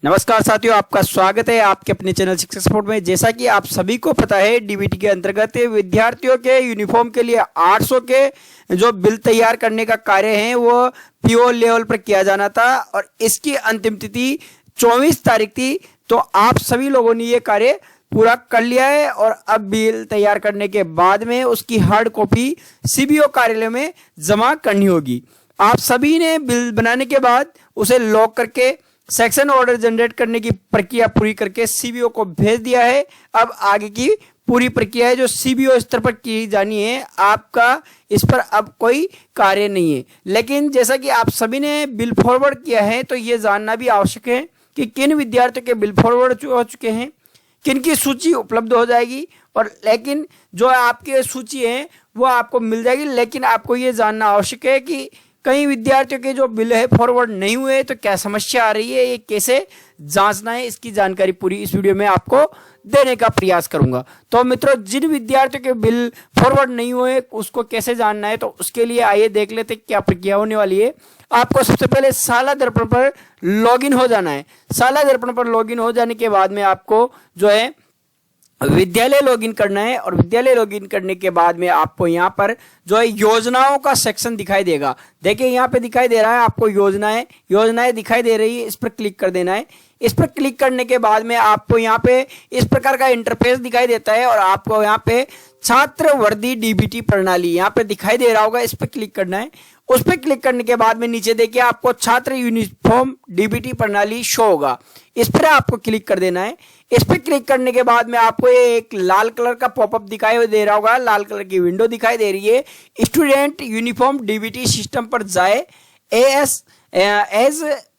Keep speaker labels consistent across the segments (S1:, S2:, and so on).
S1: नमस्कार साथियों, आपका स्वागत है आपके अपने चैनल शिक्षा सपोर्ट में। जैसा कि आप सभी को पता है, डीबीटी के अंतर्गत विद्यार्थियों के यूनिफॉर्म के लिए 800 के जो बिल तैयार करने का कार्य है वो पीओ लेवल पर किया जाना था और इसकी अंतिम तिथि 24 तारीख थी। तो आप सभी लोगों ने ये कार्य पूरा कर लिया है और अब बिल तैयार करने के बाद में उसकी हार्ड कॉपी सीबीओ कार्यालय में जमा करनी होगी। आप सभी ने बिल बनाने के बाद उसे लॉक करके सेक्शन ऑर्डर जनरेट करने की प्रक्रिया पूरी करके सीबीओ को भेज दिया है। अब आगे की पूरी प्रक्रिया है जो सीबीओ स्तर पर की जानी है, आपका इस पर अब कोई कार्य नहीं है। लेकिन जैसा कि आप सभी ने बिल फॉरवर्ड किया है तो ये जानना भी आवश्यक है कि किन विद्यार्थियों के बिल फॉरवर्ड हो चुके हैं, किन की सूची उपलब्ध हो जाएगी और लेकिन जो आपकी सूची है वो आपको मिल जाएगी। लेकिन आपको ये जानना आवश्यक है कि कई विद्यार्थियों के जो बिल है फॉरवर्ड नहीं हुए तो क्या समस्या आ रही है, ये कैसे जांचना है, इसकी जानकारी पूरी इस वीडियो में आपको देने का प्रयास करूंगा। तो मित्रों, जिन विद्यार्थियों के बिल फॉरवर्ड नहीं हुए उसको कैसे जानना है, तो उसके लिए आइए देख लेते क्या प्रक्रिया होने वाली है। आपको सबसे पहले शाला दर्पण पर लॉगिन हो जाना है। शाला दर्पण पर लॉगिन हो जाने के बाद में आपको जो है विद्यालय लॉगिन करना है और विद्यालय लॉगिन करने के बाद में आपको यहाँ पर जो है योजनाओं का सेक्शन दिखाई देगा। देखिए यहाँ पे दिखाई दे रहा है आपको योजनाएं दिखाई दे रही है, इस पर क्लिक कर देना है। इस पर क्लिक करने के बाद में आपको यहाँ पे इस प्रकार का इंटरफेस दिखाई देता है और आपको यहाँ पे छात्र वर्दी डीबीटी प्रणाली यहाँ पे दिखाई दे रहा होगा, इस पर क्लिक करना है। उस पर क्लिक करने के बाद में नीचे देखिए आपको छात्र यूनिफॉर्म डीबीटी प्रणाली शो होगा, इस पर आपको क्लिक कर देना है। इस पर क्लिक करने के बाद में आपको ये एक लाल कलर का पॉपअप दिखाई दे रहा होगा, लाल कलर की विंडो दिखाई दे रही है। स्टूडेंट यूनिफॉर्म डीबीटी सिस्टम पर जाए एज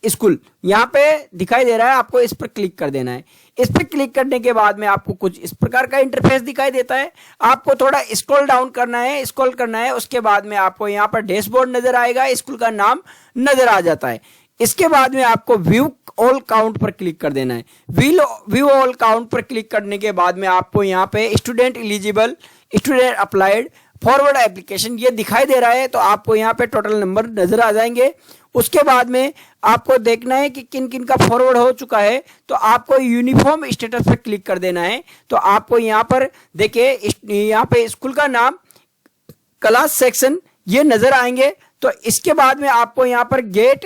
S1: स्कूल यहाँ पे दिखाई दे रहा है, आपको इस पर क्लिक कर देना है। इस पर क्लिक करने के बाद में आपको कुछ इस प्रकार का इंटरफेस दिखाई देता है। आपको थोड़ा स्क्रॉल डाउन करना है, स्क्रॉल करना है, उसके बाद में आपको यहाँ पर डैशबोर्ड नजर आएगा, स्कूल का नाम नजर आ जाता है। इसके बाद में आपको व्यू ऑल काउंट पर क्लिक कर देना है। व्यू ऑल काउंट पर क्लिक करने के बाद में आपको यहाँ पे student eligible, student applied, forward application ये दिखाई दे रहा है, तो आपको यहाँ पे टोटल नंबर नजर आ जाएंगे। उसके बाद में आपको देखना है कि किन किन का फॉरवर्ड हो चुका है, तो आपको यूनिफॉर्म स्टेटस पर क्लिक कर देना है। तो आपको यहाँ पर देखिए यहाँ पे स्कूल का नाम, क्लास सेक्शन ये नजर आएंगे। तो इसके बाद में आपको यहाँ पर गेट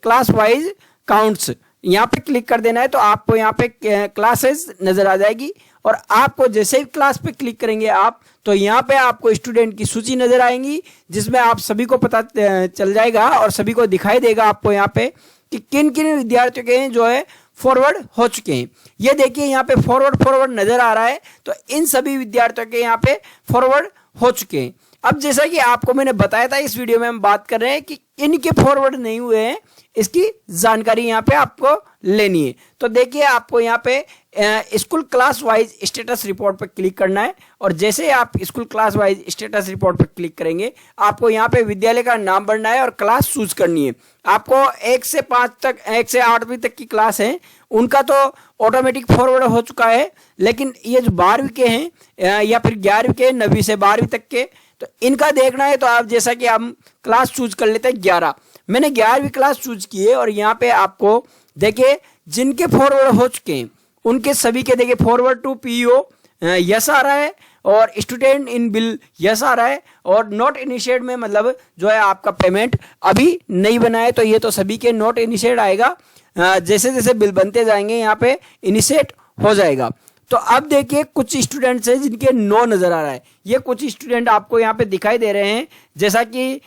S1: क्लास वाइज काउंट्स यहाँ पे क्लिक कर देना है। तो आपको यहाँ पे क्लासेस नजर आ जाएगी और आपको जैसे ही क्लास पे क्लिक करेंगे आप, तो यहाँ पे आपको स्टूडेंट की सूची नजर आएंगी जिसमें आप सभी को पता चल जाएगा और सभी को दिखाई देगा आपको यहाँ पे कि किन किन विद्यार्थियों के जो है फॉरवर्ड हो चुके हैं। ये देखिए यहाँ पे फॉरवर्ड नजर आ रहा है, तो इन सभी विद्यार्थियों के यहाँ पे फॉरवर्ड हो चुके हैं। अब जैसा कि आपको मैंने बताया था, इस वीडियो में हम बात कर रहे हैं कि इनके फॉरवर्ड नहीं हुए हैं, इसकी जानकारी यहाँ पे आपको लेनी है। तो देखिए आपको यहाँ पे school class wise status report पर क्लिक करना है और जैसे ही आप school class wise status report पर क्लिक करेंगे आपको यहाँ पे विद्यालय का नाम भरना है और क्लास चूज करनी है। आपको 1 से 5 तक, 1 से 8वीं तक की क्लास है उनका तो ऑटोमेटिक फॉरवर्ड हो चुका है, लेकिन ये जो 12वीं के हैं या फिर 11वीं के, 9वीं से 12वीं तक के, तो इनका देखना है। तो आप जैसा कि हम क्लास चूज कर लेते हैं 11, मैंने 11वीं क्लास चूज की है और यहाँ पे आपको देखिए जिनके फॉरवर्ड हो चुके हैं उनके सभी के देखिए फॉरवर्ड टू पीओ यस आ रहा है और स्टूडेंट इन बिल यस आ रहा है और नॉट इनिशिएट में मतलब जो है आपका पेमेंट अभी नहीं बना है, तो ये तो सभी के नॉट इनिशिएट आएगा। जैसे जैसे बिल बनते जाएंगे यहाँ पे इनिशिएट हो जाएगा। तो अब देखिए कुछ स्टूडेंट्स हैं जिनके नो नजर आ रहा है। ये कुछ स्टूडेंट आपको यहाँ पे दिखाई दे रहे हैं, जैसा कि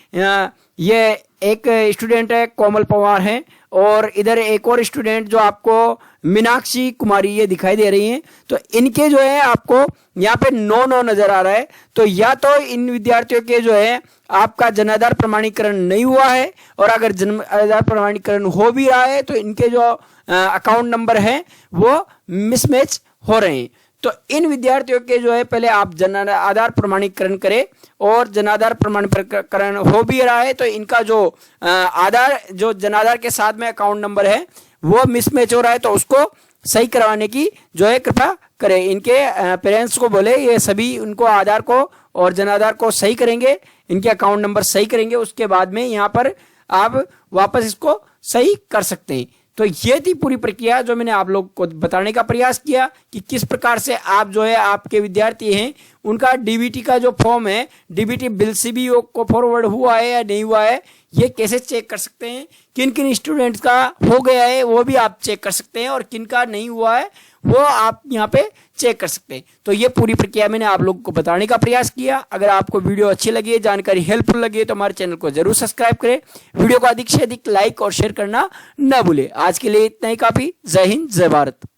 S1: ये एक स्टूडेंट है कोमल पवार है और इधर एक और स्टूडेंट जो आपको मीनाक्षी कुमारी ये दिखाई दे रही हैं। तो इनके जो है आपको यहाँ पे नो नजर आ रहा है। तो या तो इन विद्यार्थियों के जो है आपका जनाधार प्रमाणीकरण नहीं हुआ है और अगर जनाधार प्रमाणीकरण हो भी रहा है तो इनके जो अकाउंट नंबर है वो मिसमैच हो रहे हैं। तो इन विद्यार्थियों के जो है पहले आप जनाधार प्रमाणीकरण करें और जनाधार प्रमाणीकरण हो भी रहा है तो इनका जो आधार जो जनाधार के साथ में अकाउंट नंबर है वो मिसमैच हो रहा है, तो उसको सही करवाने की जो है कृपा करें। इनके पेरेंट्स को बोले ये सभी उनको आधार को और जनाधार को सही करेंगे, इनके अकाउंट नंबर सही करेंगे, उसके बाद में यहाँ पर आप वापस इसको सही कर सकते हैं। तो ये थी पूरी प्रक्रिया जो मैंने आप लोग को बताने का प्रयास किया कि किस प्रकार से आप जो है आपके विद्यार्थी हैं उनका डीबीटी का जो फॉर्म है, डीबीटी बिल सीबीओ को फॉरवर्ड हुआ है या नहीं हुआ है, ये कैसे चेक कर सकते हैं। किन किन स्टूडेंट्स का हो गया है वो भी आप चेक कर सकते हैं और किन का नहीं हुआ है वो आप यहाँ पे चेक कर सकते हैं। तो ये पूरी प्रक्रिया मैंने आप लोगों को बताने का प्रयास किया। अगर आपको वीडियो अच्छी लगी, जानकारी हेल्पफुल लगी तो हमारे चैनल को जरूर सब्सक्राइब करें, वीडियो को अधिक से अधिक लाइक और शेयर करना न भूलें। आज के लिए इतना ही काफी। जय हिंद, जय भारत।